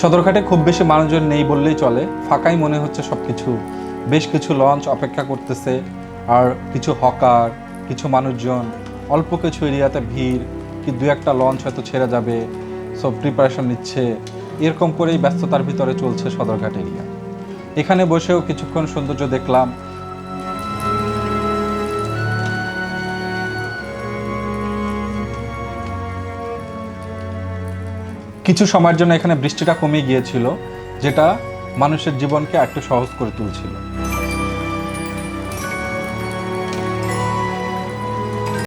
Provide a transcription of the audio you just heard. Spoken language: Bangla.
সদরঘাটে খুব বেশি মানুষজন নেই বললেই চলে, ফাঁকাই মনে হচ্ছে সব কিছু। বেশ কিছু লঞ্চ অপেক্ষা করতেছে, আর কিছু হকার, কিছু মানুষজন, অল্প কিছু এরিয়াতে ভিড়, কি দু একটা লঞ্চ হয়তো ছেড়ে যাবে, সব প্রিপারেশন নিচ্ছে। এরকম করেই ব্যস্ততার ভিতরে চলছে সদরঘাট এরিয়া। এখানে বসেও কিছুক্ষণ সৌন্দর্য দেখলাম। কিছু সময়ের জন্য এখানে বৃষ্টিটা কমে গিয়েছিল, যেটা মানুষের জীবনকে একটু সহজ করে তুলছিল।